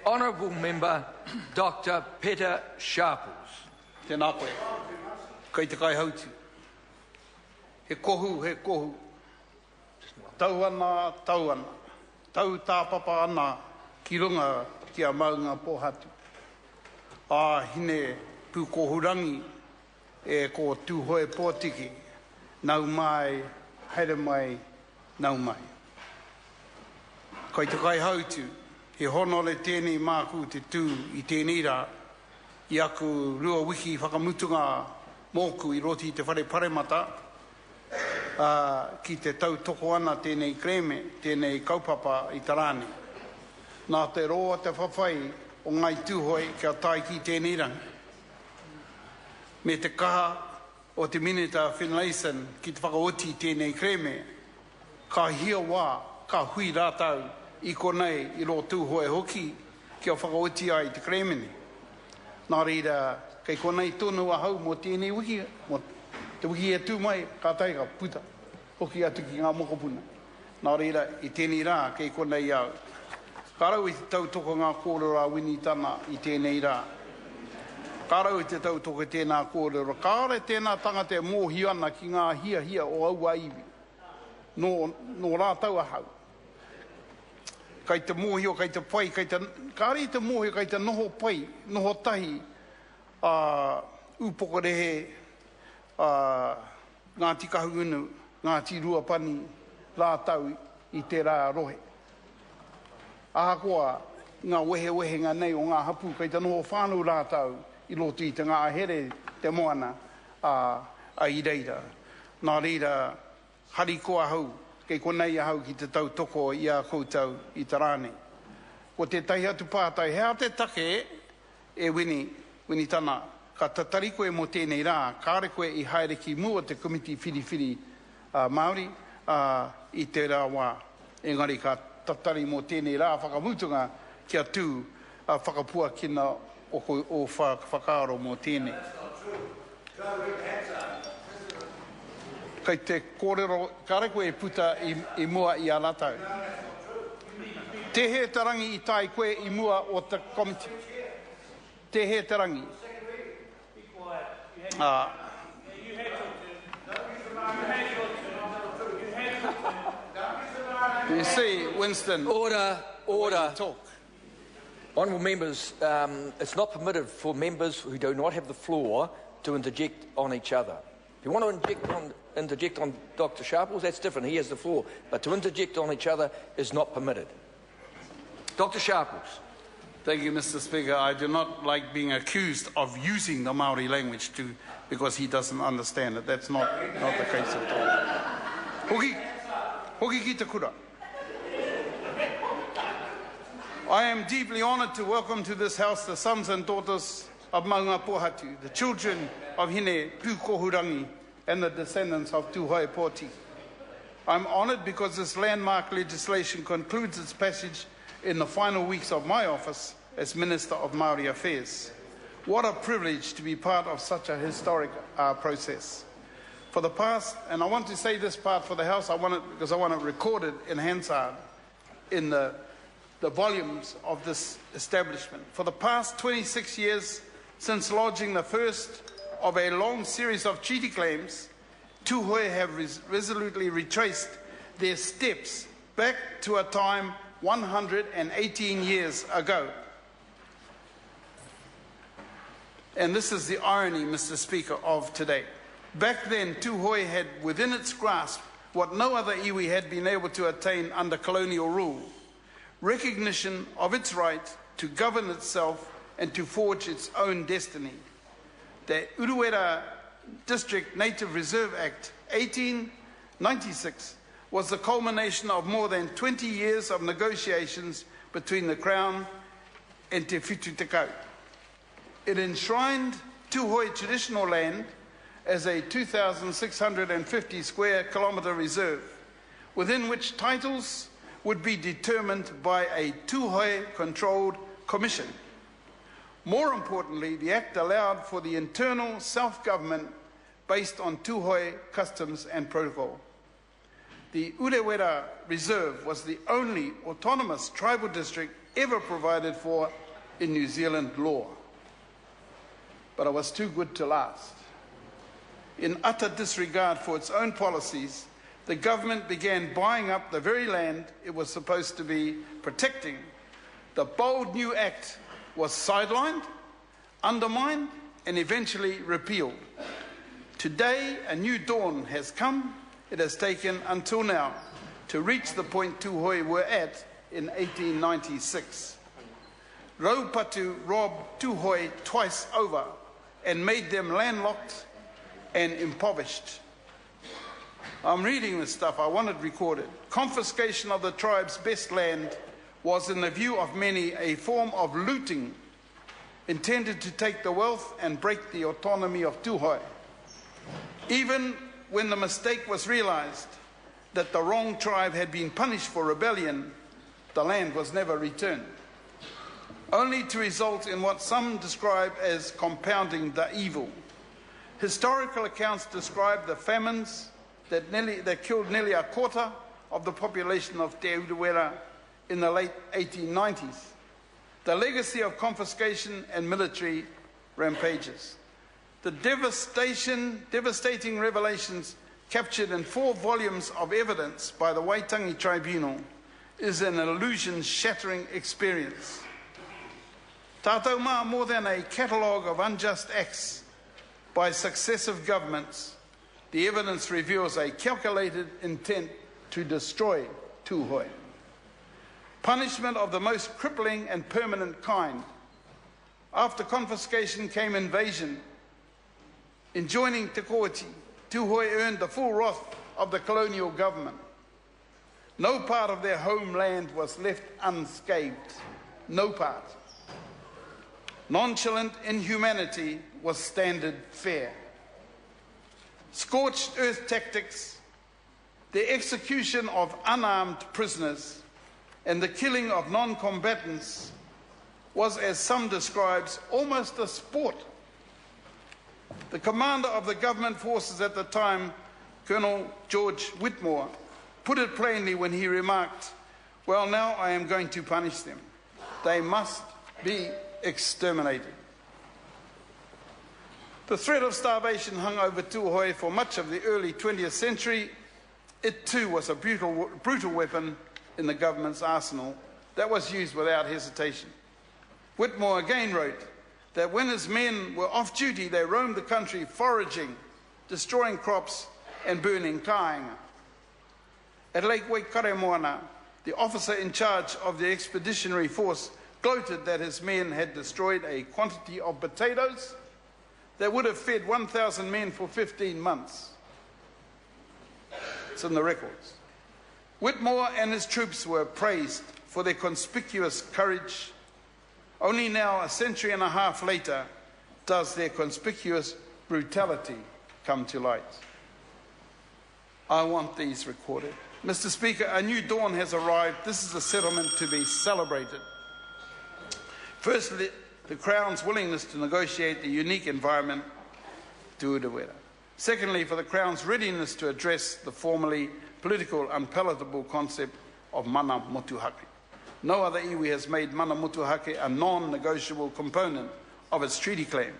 Honourable Member Dr. Peter Sharples. Tēnā koe. Kei te kai hautu. He kohu. Tau ana. Tau tāpapa ana ki runga ki a maunga pohatu. Hine pūkohurangi e ko Tuhoe pōtiki. Nau mai, haere mai, nau mai. Kei te kai hautu. He honole tēnei māku te tū I tēnei rā. I aku rua wiki whakamutunga mōku I roti te whare paremata. Ki te tau toko ana tēnei kreme, tēnei kaupapa I tarane. Nā te roa te whawhai o ngai Tuhoe kia tai ki tēnei rangi. Me te kaha o te minita Finlayson ki te whakaoti tēnei kreme, ka hia wā, ka hui rātau I konei I ro Tuhoe hoki kia whakaoti ai te kremeni. Nā reira, kei konei tonu ahau mo tēnei wiki, mo te wiki e tū mai, ka taiga, puta, hoki atu ki ngā mokopuna. Nā reira, I tēnei rā, kei konei au. Ka rau I te tautoko ngā kōrero wini tana I tēnei rā. Ka rau I te tautoko tēnā kōrero. Ka are tēnā tangata e mōhi ana ki ngā hia o aua iwi. No rātau ahau. Kai te mōhi o kai te pai, ka are te mōhi o kai te noho pai, noho tahi, upokorehe, ngā tikahu unu, ngā tirua pani, rātau I te rā rohe. Ahakoa, ngā wehe ngā nei o ngā hapu, kai te noho whānau rātau, I lotu I te ngā here te moana a I reira. Nā reira, hari koa hau, kei konei ahau ki te tau toko I a koutou I tarane. Ko te tahi atu pātai, hea te take e wini tana, ka tatari koe mo tēnei rā, kāre koe I haere ki mua te komiti whiriwhiri Māori I te rā wā. Engari ka tatari mo tēnei rā whakamutunga kia tū whakapua kina o whakaaro mo tēnei. Kei te kōrero, kāre koe puta I mua I a rātau. Te he tarangi I tai koe I mua o te komiti. Te he tarangi. You see, Winston. Order. Honourable members, it's not permitted for members who do not have the floor to interject on each other. If you want to interject on Dr. Sharples, that's different. He has the floor. But to interject on each other is not permitted. Dr. Sharples. Thank you, Mr. Speaker. I do not like being accused of using the Maori language because he doesn't understand it. That's not the case at all. Hoki ki te kura. I am deeply honoured to welcome to this House the sons and daughters of Maunga Pohatu, the children of Hine Pūkohurangi and the descendants of Tuhoe Pōti. I'm honoured because this landmark legislation concludes its passage in the final weeks of my office as Minister of Māori Affairs. What a privilege to be part of such a historic process. For the past, and I want to say this part for the House, because I want it recorded in Hansard in the volumes of this establishment. For the past 26 years, since lodging the first of a long series of treaty claims, Tuhoe have resolutely retraced their steps back to a time 118 years ago. And this is the irony, Mr. Speaker, of today. Back then, Tuhoe had within its grasp what no other iwi had been able to attain under colonial rule: recognition of its right to govern itself and to forge its own destiny. The Urewera District Native Reserve Act 1896 was the culmination of more than 20 years of negotiations between the Crown and Te Whitu Te Kau. It enshrined Tuhoe traditional land as a 2,650 square kilometre reserve, within which titles would be determined by a Tuhoe-controlled commission. More importantly, the Act allowed for the internal self-government based on Tuhoe customs and protocol. The Urewera Reserve was the only autonomous tribal district ever provided for in New Zealand law. But it was too good to last. In utter disregard for its own policies, the government began buying up the very land it was supposed to be protecting. The bold new act was sidelined, undermined, and eventually repealed. Today, a new dawn has come. It has taken until now to reach the point Tuhoe were at in 1896. Raupatu robbed Tuhoe twice over and made them landlocked and impoverished. I'm reading this stuff, I want it recorded. Confiscation of the tribe's best land was, in the view of many, a form of looting intended to take the wealth and break the autonomy of Tuhoe. Even when the mistake was realized that the wrong tribe had been punished for rebellion, the land was never returned, only to result in what some describe as compounding the evil. Historical accounts describe the famines that killed nearly a quarter of the population of Te Urewera in the late 1890s. The legacy of confiscation and military rampages. The devastating revelations captured in 4 volumes of evidence by the Waitangi Tribunal is an illusion-shattering experience. Tātou mā, more than a catalogue of unjust acts by successive governments, the evidence reveals a calculated intent to destroy Tuhoe. Punishment of the most crippling and permanent kind. After confiscation came invasion. In joining Te Kooti, Tuhoe earned the full wrath of the colonial government. No part of their homeland was left unscathed. No part. Nonchalant inhumanity was standard fare. Scorched earth tactics, the execution of unarmed prisoners, and the killing of non-combatants was, as some describes, almost a sport. The commander of the government forces at the time, Colonel George Whitmore, put it plainly when he remarked, "Well, now I am going to punish them. They must be exterminated." The threat of starvation hung over Tuhoe for much of the early 20th century. It too was a brutal weapon in the government's arsenal that was used without hesitation. Whitmore again wrote that when his men were off duty, they roamed the country foraging, destroying crops and burning kāinga. At Lake Waikaremoana, the officer in charge of the expeditionary force gloated that his men had destroyed a quantity of potatoes that would have fed 1,000 men for 15 months. It's in the records. Whitmore and his troops were praised for their conspicuous courage. Only now, a century and a half later, does their conspicuous brutality come to light. I want these recorded. Mr. Speaker, a new dawn has arrived. This is a settlement to be celebrated. Firstly, the Crown's willingness to negotiate the unique environment to Urewera. Secondly, for the Crown's readiness to address the formerly political unpalatable concept of mana motuhake. No other iwi has made mana motuhake a non-negotiable component of its treaty claim.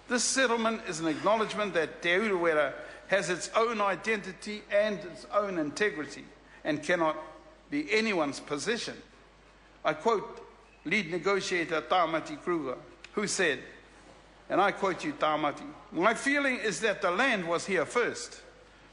This settlement is an acknowledgement that Te Urewera has its own identity and its own integrity and cannot be anyone's possession. I quote lead negotiator Tāmati Kruger, who said, and I quote you, Tāmati, "My feeling is that the land was here first,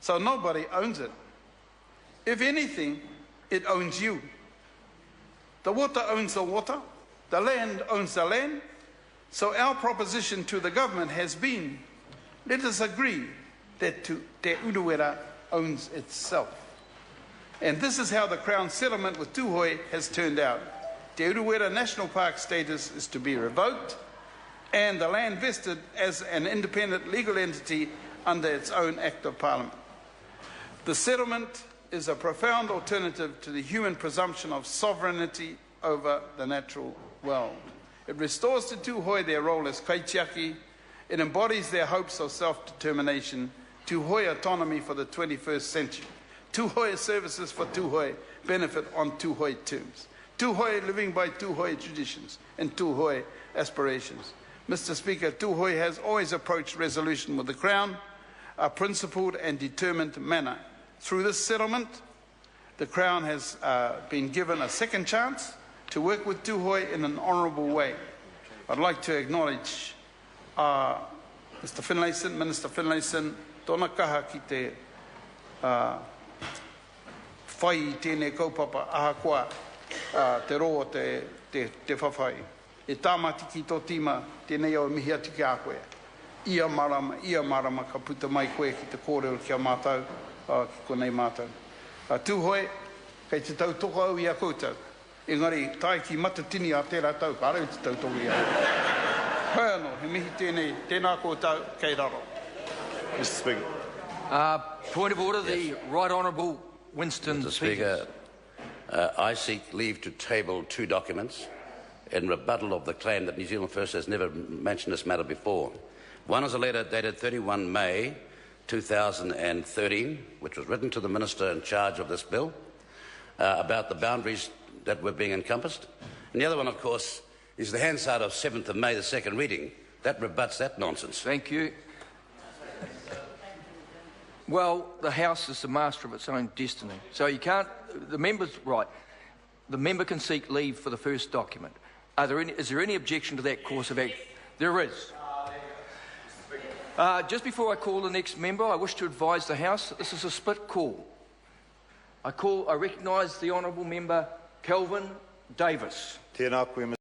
so nobody owns it. If anything, it owns you. The water owns the water, the land owns the land, so our proposition to the government has been, let us agree that Te Urewera owns itself." And this is how the Crown settlement with Tuhoe has turned out. Te Urewera National Park status is to be revoked and the land vested as an independent legal entity under its own Act of Parliament. The settlement is a profound alternative to the human presumption of sovereignty over the natural world. It restores to Tuhoe their role as kaitiaki. It embodies their hopes of self-determination, Tuhoe autonomy for the 21st century. Tuhoe services for Tuhoe benefit on Tuhoe terms. Tuhoe living by Tuhoe traditions and Tuhoe aspirations. Mr. Speaker, Tuhoe has always approached resolution with the Crown, a principled and determined manner. Through this settlement, the Crown has been given a second chance to work with Tuhoe in an honourable way. I'd like to acknowledge Mr. Finlayson, Minister Finlayson, tōna kaha ki te whai I tēnei kaupapa ahakoa te roa te whawhai. E tāmati ki tō tīma tēnei au mihi atu ki a koe. Ia marama ka puta mai koe ki te kōrero ki a mātou, ki konei mātou. Tuhoe, kei te tau toko au I a koutou. Engari, tai ki matatini a tērā tau, ka arau te tau toko I a. Hei anō, he mihi tēnā koutou, kei raro. Mr. Speaker. Point of order, the Right Honourable Winston Mr. Speaker, I seek leave to table two documents in rebuttal of the claim that New Zealand First has never mentioned this matter before. One is a letter dated 31 May 2013, which was written to the Minister in charge of this bill, about the boundaries that were being encompassed. And the other one, of course, is the Hansard of 7th of May, the second reading. That rebuts that nonsense. Thank you. Well, the House is the master of its own destiny. So you can't, the member's right. The member can seek leave for the first document. Is there any objection to that course of action? There is. Just before I call the next member, I wish to advise the House that this is a split call. I recognise the Honourable Member Kelvin Davis. Tēnā koe,